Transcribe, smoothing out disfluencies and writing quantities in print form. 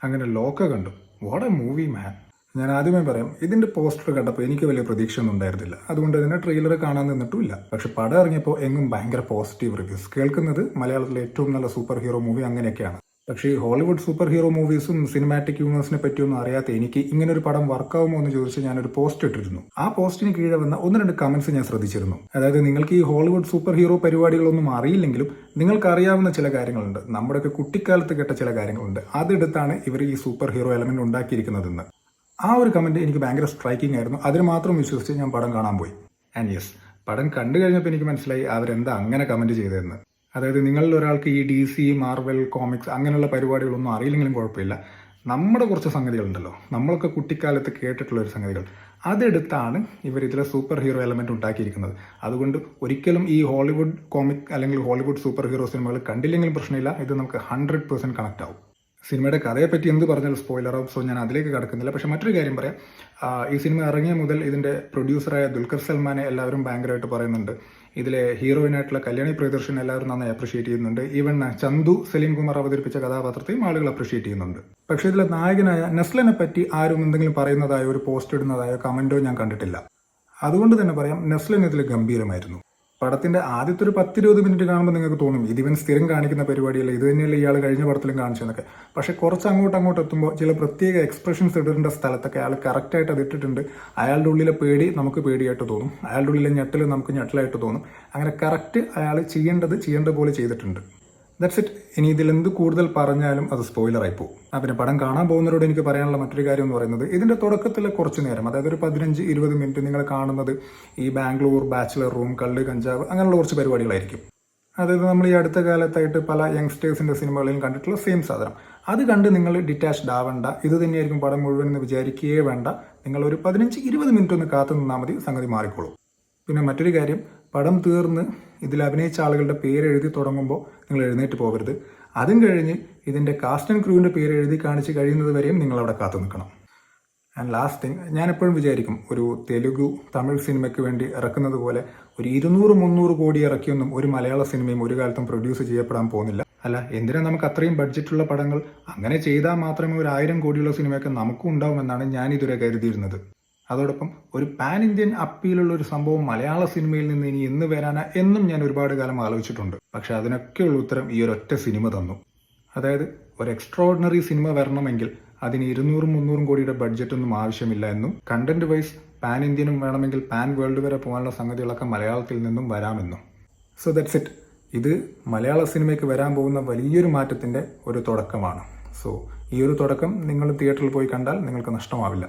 അങ്ങനെ ലോക കണ്ടു. വാട്ട് എ മൂവി മാൻ. ഞാൻ ആദ്യമേ പറയാം, ഇതിന്റെ പോസ്റ്റർ കണ്ടപ്പോൾ എനിക്ക് വലിയ പ്രതീക്ഷയൊന്നും ഉണ്ടായിരുന്നില്ല. അതുകൊണ്ട് തന്നെ ട്രെയിലർ കാണാൻ നിന്നിട്ടുമില്ല. പക്ഷെ പടം ഇറങ്ങിയപ്പോൾ എങ്ങും ഭയങ്കര പോസിറ്റീവ് റിവ്യൂസ് കേൾക്കുന്നത്. മലയാളത്തിലെ ഏറ്റവും നല്ല സൂപ്പർ ഹീറോ മൂവി അങ്ങനെയൊക്കെയാണ്. പക്ഷേ ഈ ഹോളിവുഡ് സൂപ്പർ ഹീറോ മൂവീസും സിനിമാറ്റിക് യൂണിവേഴ്സിനെ പറ്റിയൊന്നും അറിയാത്ത എനിക്ക് ഇങ്ങനെ ഒരു പടം വർക്കാവുമോ എന്ന് ചോദിച്ച് ഞാനൊരു പോസ്റ്റ് ഇട്ടിരുന്നു. ആ പോസ്റ്റിന് കീഴെ വന്ന 1-2 കമന്റ്സ് ഞാൻ ശ്രദ്ധിച്ചിരുന്നു. അതായത് നിങ്ങൾക്ക് ഈ ഹോളിവുഡ് സൂപ്പർ ഹീറോ പരിപാടികളൊന്നും അറിയില്ലെങ്കിലും നിങ്ങൾക്ക് അറിയാവുന്ന ചില കാര്യങ്ങളുണ്ട്, നമ്മുടെയൊക്കെ കുട്ടിക്കാലത്ത് കേട്ട ചില കാര്യങ്ങളുണ്ട്, അതെടുത്താണ് ഇവർ ഈ സൂപ്പർ ഹീറോ എലമെന്റ് ഉണ്ടാക്കിയിരിക്കുന്നതെന്ന്. ആ ഒരു കമന്റ് എനിക്ക് ഭയങ്കര സ്ട്രൈക്കിംഗ് ആയിരുന്നു. അതിന് മാത്രം വിശ്വസിച്ച് ഞാൻ പടം കാണാൻ പോയി. ആൻഡ് യെസ്, പടം കണ്ടു കഴിഞ്ഞപ്പോൾ എനിക്ക് മനസ്സിലായി അവരെന്താ അങ്ങനെ കമന്റ് ചെയ്തതെന്ന്. അതായത് നിങ്ങളിൽ ഒരാൾക്ക് ഈ DC, മാർവൽ, കോമിക്സ് അങ്ങനെയുള്ള പരിപാടികളൊന്നും അറിയില്ലെങ്കിലും കുഴപ്പമില്ല, നമ്മുടെ കുറച്ച് സംഗതികളുണ്ടല്ലോ, നമ്മളൊക്കെ കുട്ടിക്കാലത്ത് കേട്ടിട്ടുള്ള ഒരു സംഗതികൾ, അതെടുത്താണ് ഇവർ ഇതിലെ സൂപ്പർ ഹീറോ എലമെന്റ് ഉണ്ടാക്കിയിരിക്കുന്നത്. അതുകൊണ്ട് ഒരിക്കലും ഈ ഹോളിവുഡ് കോമിക് അല്ലെങ്കിൽ ഹോളിവുഡ് സൂപ്പർ ഹീറോ സിനിമകൾ കണ്ടില്ലെങ്കിലും പ്രശ്നമില്ല, ഇത് നമുക്ക് 100% കണക്ട് ആവും. സിനിമയുടെ കഥയെപ്പറ്റി എന്ത് പറഞ്ഞാലും സ്പോയിലറാവും, സോ ഞാൻ അതിലേക്ക് കടക്കുന്നില്ല. പക്ഷെ മറ്റൊരു കാര്യം പറയാം, ഈ സിനിമ ഇറങ്ങിയ മുതൽ ഇതിന്റെ പ്രൊഡ്യൂസറായ ദുൽഖർ സൽമാനെ എല്ലാവരും ഭയങ്കരമായിട്ട് പറയുന്നുണ്ട്. ഇതിലെ ഹീറോയിനായിട്ടുള്ള കല്യാണി പ്രിയദർശൻ എല്ലാവരും നന്നായി അപ്രീഷിയേറ്റ് ചെയ്യുന്നുണ്ട്. ഈവൻ ചന്തു സലീം കുമാർ അവതരിപ്പിച്ച കഥാപാത്രത്തെയും ആളുകൾ അപ്രീഷിയേറ്റ് ചെയ്യുന്നുണ്ട്. പക്ഷേ ഇതിലെ നായകനായ നെസ്ലിനെ പറ്റി ആരും എന്തെങ്കിലും പറയുന്നതായോ ഒരു പോസ്റ്റ് ഇടുന്നതായോ കമന്റോ ഞാൻ കണ്ടിട്ടില്ല. അതുകൊണ്ട് തന്നെ പറയാം, നെസ്ലിൻ ഇതിൽ ഗംഭീരമായിരുന്നു. പടത്തിന്റെ ആദ്യത്തെ ഒരു 10-20 മിനിറ്റ് കാണുമ്പോൾ നിങ്ങൾക്ക് തോന്നും ഇതിവൻ സ്ഥിരം കാണിക്കുന്ന പരിപാടിയല്ല, ഇത് തന്നെയല്ലേ ഇയാൾ കഴിഞ്ഞ പടത്തിലും കാണിച്ചെന്നൊക്കെ. പക്ഷെ കുറച്ച് അങ്ങോട്ട് എത്തുമ്പോൾ ചില പ്രത്യേക എക്സ്പ്രഷൻസ് ഇടേണ്ട സ്ഥലത്തൊക്കെ അയാൾ കറക്റ്റായിട്ട് അത് ഇട്ടിട്ടുണ്ട്. അയാളുടെ ഉള്ളിലെ പേടി നമുക്ക് പേടിയായിട്ട് തോന്നും, അയാളുടെ ഉള്ളിലെ ഞെട്ടൽ നമുക്ക് ഞെട്ടലായിട്ട് തോന്നും. അങ്ങനെ കറക്റ്റ് അയാൾ ചെയ്യേണ്ട പോലെ ചെയ്തിട്ടുണ്ട്. That's it. ഇനി ഇതിലെന്ത് കൂടുതൽ പറഞ്ഞാലും അത് സ്പോയിലറായി പോകും. പിന്നെ പടം കാണാൻ പോകുന്നവരോട് എനിക്ക് പറയാനുള്ള മറ്റൊരു കാര്യം എന്ന് പറയുന്നത്, ഇതിന്റെ തുടക്കത്തിലെ കുറച്ച് നേരം, അതായത് ഒരു 15-20 മിനിറ്റ് നിങ്ങൾ കാണുന്നത് ഈ ബാംഗ്ലൂർ, ബാച്ചിലർ റൂം, കള്ള്, കഞ്ചാവ് അങ്ങനെയുള്ള കുറച്ച് പരിപാടികളായിരിക്കും. അതായത് നമ്മൾ ഈ അടുത്ത കാലത്തായിട്ട് പല യങ്സ്റ്റേഴ്സിന്റെ സിനിമകളിലും കണ്ടിട്ടുള്ള സെയിം സാധനം. അത് കണ്ട് നിങ്ങൾ ഡിറ്റാച്ച്ഡ് ആവേണ്ട, ഇത് തന്നെയായിരിക്കും പടം മുഴുവൻ എന്ന് വിചാരിക്കുകയേ വേണ്ട. നിങ്ങൾ ഒരു 15-20 മിനിറ്റ് ഒന്ന് കാത്തു നിന്നാൽ മതി, സംഗതി മാറിക്കോളും. പിന്നെ മറ്റൊരു കാര്യം, പടം തീർന്ന് ഇതിൽ അഭിനയിച്ച ആളുകളുടെ പേര് എഴുതി തുടങ്ങുമ്പോൾ നിങ്ങൾ എഴുന്നേറ്റ് പോകരുത്. അതും കഴിഞ്ഞ് ഇതിന്റെ കാസ്റ്റ് ആൻഡ് ക്രൂവിന്റെ പേര് എഴുതി കാണിച്ച് കഴിയുന്നത് വരെയും നിങ്ങൾ അവിടെ കാത്തു നിൽക്കണം. ആൻഡ് ലാസ്റ്റ് തിങ്, ഞാൻ എപ്പോഴും വിചാരിക്കും, ഒരു തെലുഗു, തമിഴ് സിനിമയ്ക്ക് വേണ്ടി ഇറക്കുന്നത് പോലെ ഒരു 200-300 കോടി ഇറക്കിയൊന്നും ഒരു മലയാള സിനിമയും ഒരു കാലത്തും പ്രൊഡ്യൂസ് ചെയ്യപ്പെടാൻ പോകുന്നില്ല. അല്ല, എന്തിനാ നമുക്ക് അത്രയും ബഡ്ജറ്റുള്ള പടങ്ങൾ? അങ്ങനെ ചെയ്താൽ മാത്രമേ ഒരു 1000 കോടിയുള്ള സിനിമയൊക്കെ നമുക്കും ഉണ്ടാവുമെന്നാണ് ഞാൻ ഇതുവരെ കരുതിയിരുന്നത്. അതോടൊപ്പം ഒരു പാൻ ഇന്ത്യൻ അപ്പീലുള്ള ഒരു സംഭവം മലയാള സിനിമയിൽ നിന്ന് ഇനി എന്ന് വരാനാ എന്നും ഞാൻ ഒരുപാട് കാലം ആലോചിച്ചിട്ടുണ്ട്. പക്ഷെ അതിനൊക്കെയുള്ള ഉത്തരം ഈ ഒരൊറ്റ സിനിമ തന്നു. അതായത് ഒരു എക്സ്ട്രോർഡിനറി സിനിമ വരണമെങ്കിൽ അതിന് 200-300 കോടിയുടെ ബഡ്ജറ്റൊന്നും ആവശ്യമില്ല എന്നും, കണ്ടന്റ് വൈസ് പാൻ ഇന്ത്യനും വേണമെങ്കിൽ പാൻ വേൾഡ് വരെ പോകാനുള്ള സംഗതികളൊക്കെ മലയാളത്തിൽ നിന്നും വരാമെന്നും. So that's it. ഇത് മലയാള സിനിമയ്ക്ക് വരാൻ പോകുന്ന വലിയൊരു മാറ്റത്തിന്റെ ഒരു തുടക്കമാണ്. സോ ഈ ഒരു തുടക്കം നിങ്ങൾ തിയേറ്ററിൽ പോയി കണ്ടാൽ നിങ്ങൾക്ക് നഷ്ടമാവില്ല.